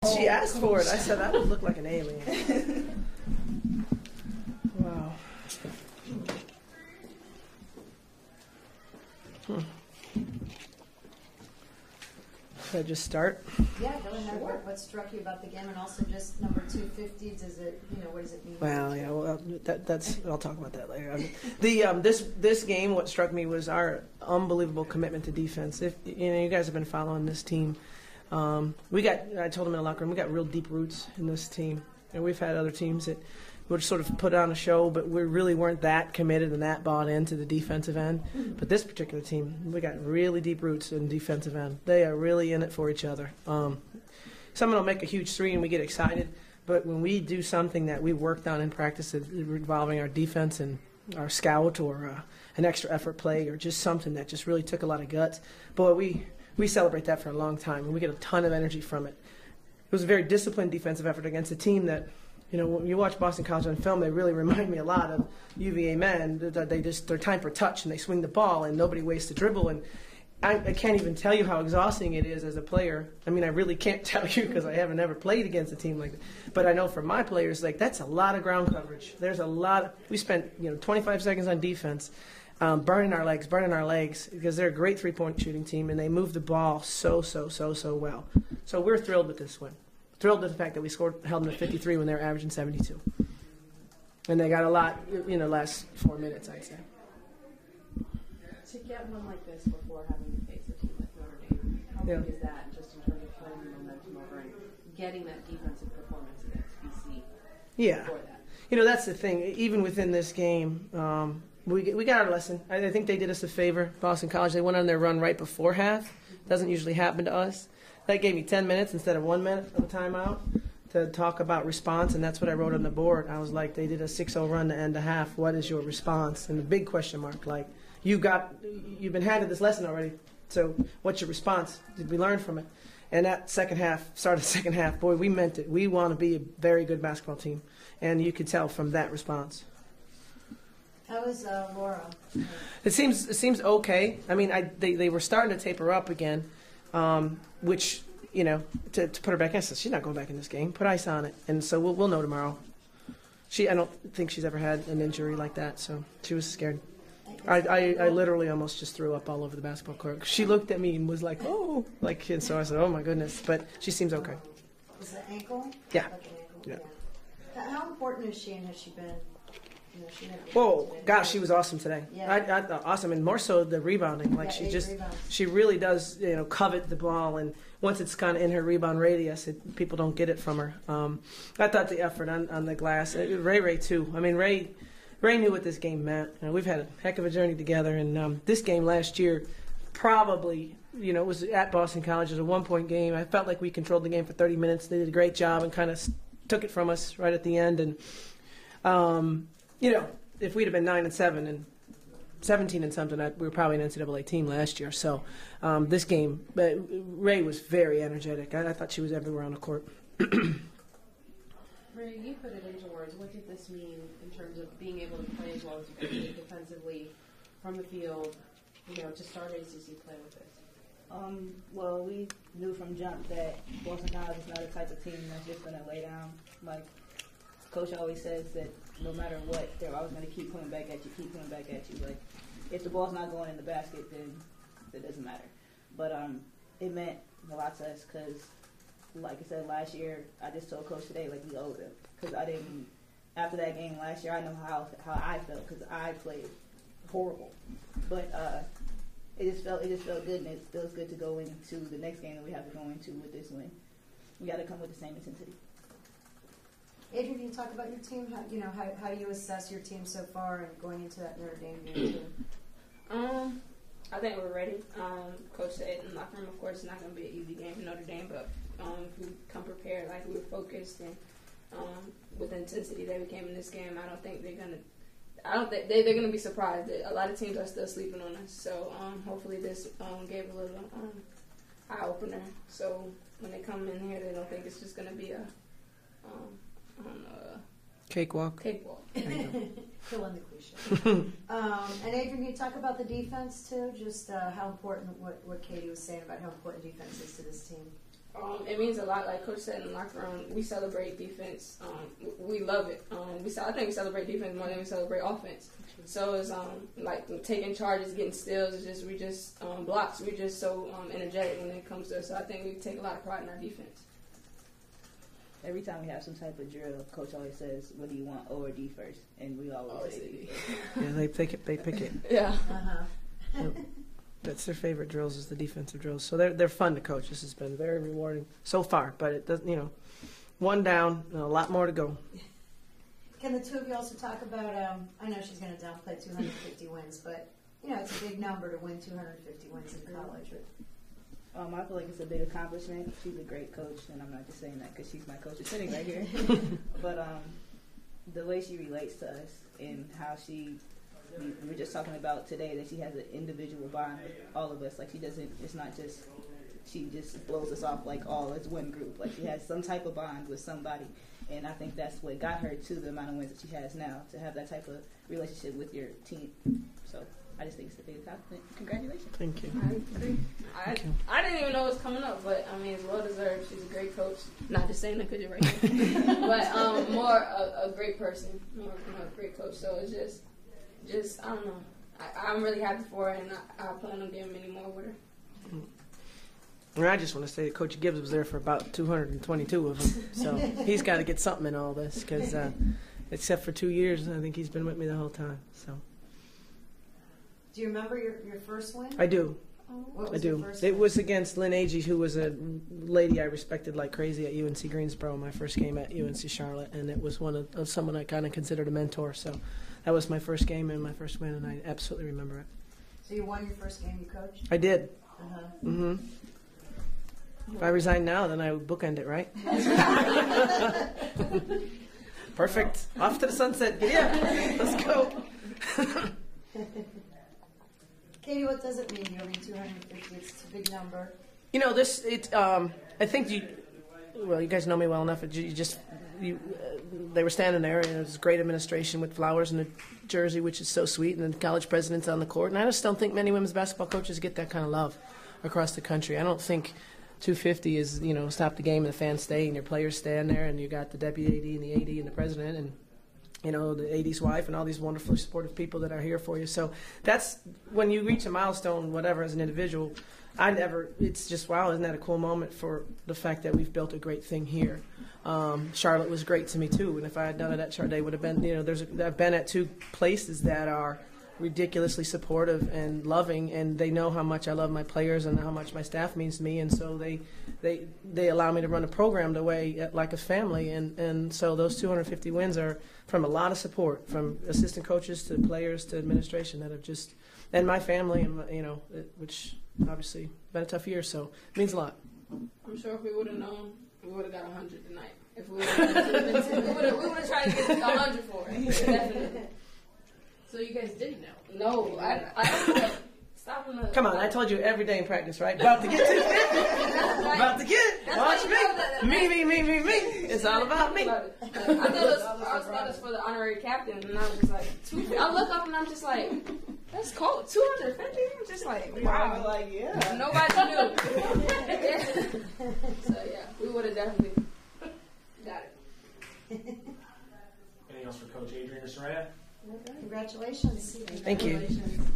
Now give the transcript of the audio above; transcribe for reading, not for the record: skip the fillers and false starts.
She asked for it. I said I would look like an alien. Wow. Should I just start? Yeah, go ahead. What struck you about the game, and also just number 250? Does it, what does it mean? Well, yeah. Well, that's. I'll talk about that later. I mean, this game, what struck me was our unbelievable commitment to defense. If you guys have been following this team, I told them in the locker room, we got real deep roots in this team, and we've had other teams that would sort of put on a show, but we really weren't that committed and that bought into the defensive end. But this particular team, we got really deep roots in defensive end. They are really in it for each other. Someone will make a huge three and we get excited, but when we do something that we worked on in practice involving our defense and our scout or an extra effort play or just something that just really took a lot of guts, boy, we celebrate that for a long time and we get a ton of energy from it. It was a very disciplined defensive effort against a team that, when you watch Boston College on film, they really remind me a lot of UVA men. They're time for touch, and they swing the ball, and nobody wastes a dribble. And I can't even tell you how exhausting it is as a player. I mean, I really can't tell you because I haven't ever played against a team like that. But I know for my players, that's a lot of ground coverage. There's a lot. We spent 25 seconds on defense, burning our legs, because they're a great three-point shooting team, and they move the ball so well. So we're thrilled with this win. Thrilled with the fact that we held them to 53 when they were averaging 72. And they got a lot, last 4 minutes, I'd say. To get one like this before having to face a team like Notre Dame, how big is that just in terms of playing the momentum over and getting that defensive performance against BC before that? That's the thing. Even within this game, we got our lesson. I think they did us a favor, Boston College. They went on their run right before half. Doesn't usually happen to us. That gave me 10 minutes instead of 1 minute of a timeout to talk about response, and that's what I wrote on the board. I was like, they did a 6-0 run to end the half. What is your response? And the big question mark, you've been handed this lesson already, so what's your response? Did we learn from it? And that second half, boy, we meant it. We want to be a very good basketball team, and you could tell from that response. How was Laura? It seems okay. I mean, they were starting to taper up again. Which, to put her back in, she's not going back in this game. Put ice on it. And so we'll know tomorrow. I don't think she's ever had an injury like that, so she was scared. I literally almost just threw up all over the basketball court. She looked at me and was like, oh, and so I said, oh my goodness. But she seems okay. Is it ankle? Yeah. Like an ankle? Yeah. How important is she and has she been? Gosh, she was awesome today. Yeah. Awesome, and more so the rebounding. She really does, covet the ball, and once it's kind of in her rebound radius, people don't get it from her. I thought the effort on the glass, Ray too. I mean, Ray knew what this game meant. We've had a heck of a journey together, and this game last year probably, it was at Boston College. It was a 1-point game. I felt like we controlled the game for 30 minutes. They did a great job and kind of took it from us right at the end, and. If we'd have been 9-7 and 17 and something, we were probably an NCAA team last year. So this game, Ray was very energetic. I thought she was everywhere on the court. Ray, you put it into words. What did this mean in terms of being able to play as well as you can defensively from the field, to start ACC play with this? Well, we knew from jump that Boston College is not the type of team that's just going to lay down. Like Coach always says that no matter what, they're always going to keep coming back at you, Like, if the ball's not going in the basket, then it doesn't matter. But it meant a lot to us because, like I said, last year, I just told Coach today, we owed him. Because after that game last year, I know how I felt because I played horrible. But it just felt good, and it feels good to go into the next game that we have to go into with this win. We got to come with the same intensity. Adrian, can you talk about your team? How you assess your team so far and going into that Notre Dame game too? I think we're ready. Coach said in the locker room, of course, it's not going to be an easy game for Notre Dame, but if we come prepared, we were focused and with the intensity that we came in this game, I don't think they're going to. I don't think they're going to be surprised. A lot of teams are still sleeping on us, so hopefully this gave a little eye opener. So when they come in here, they don't think it's just going to be a cakewalk. Fill in the cliche. And Adrian, can you talk about the defense too? Just how important what Katie was saying about how important defense is to this team. It means a lot. Like Coach said in the locker room, we celebrate defense. We love it. I think we celebrate defense more than we celebrate offense. So it's like taking charges, getting steals. We just blocks. We're just so energetic when it comes to it. So I think we take a lot of pride in our defense. Every time we have some type of drill, Coach always says, "What do you want, O or D first?" And we always say D. Yeah, they pick it. They pick it. Yeah. Yep. That's their favorite drills, is the defensive drills. So they're fun to coach. This has been very rewarding so far. But it doesn't, one down, a lot more to go. Can the two of you also talk about? I know she's going to downplay 250 wins, but it's a big number to win 250 wins in college. I feel like it's a big accomplishment. She's a great coach, and I'm not just saying that because she's my coach sitting right here. But the way she relates to us and how we were just talking about today that she has an individual bond with all of us. Like it's not just, she just blows us off like all as one group. Like she has some type of bond with somebody. And I think that's what got her to the amount of wins that she has now, to have that type of relationship with your team. So I just think it's a big accomplishment. Congratulations. Thank you. I agree. I didn't even know it was coming up, but I mean, it's well deserved. She's a great coach. Not just saying that because you're right here, but more a great person, more a great coach. So it's just I don't know. I'm really happy for her, and I plan on getting many more with her. And I just want to say that Coach Gibbs was there for about 222 of them. So he's got to get something in all this because, except for 2 years, I think he's been with me the whole time. So. Do you remember your first win? I do. What I was do. your first It win? was against Lynn Agee, who was a lady I respected like crazy at UNC Greensboro, my first game at UNC Charlotte. And it was one of someone I kind of considered a mentor. So that was my first game and my first win, and I absolutely remember it. So you won your first game you coached? I did. Uh-huh. Mm-hmm. If I resign now, then I would bookend it, right? Perfect. Off to the sunset. Yeah, let's go. Katie, what does it mean, you having 250? It's a big number. I think you guys know me well enough. They were standing there, and it was great administration with flowers and a jersey, which is so sweet, and the college president's on the court. And I just don't think many women's basketball coaches get that kind of love across the country. I don't think 250 is, stop the game and the fans stay and your players stand there and you got the deputy AD and the AD and the president and, the AD's wife and all these wonderful supportive people that are here for you. So that's when you reach a milestone, whatever, as an individual, it's just, wow, isn't that a cool moment for the fact that we've built a great thing here. Charlotte was great to me too. And if I had done it at Charlotte, they would have been, I've been at two places that are ridiculously supportive and loving, and they know how much I love my players and how much my staff means to me, and so they allow me to run a program the way like a family, and so those 250 wins are from a lot of support from assistant coaches to players to administration that have just, and my family, and which obviously been a tough year, so it means a lot. I'm sure if we would have known, we would have got 100 tonight. If we would have tried to get 100 for it, definitely. So you guys didn't know? No, I stop on the. Come on, I told you every day in practice, right? About to get to it. About to get it. Watch me. Me. It's all about me. I thought it was for the honorary captain, and I was like, I look up and I'm just like, that's cold. 250? I'm just like, wow. Like, yeah. Nobody knew. So yeah, we would have definitely got it. Anything else for Coach Adrian or Soraya? Congratulations. Thank you. Congratulations.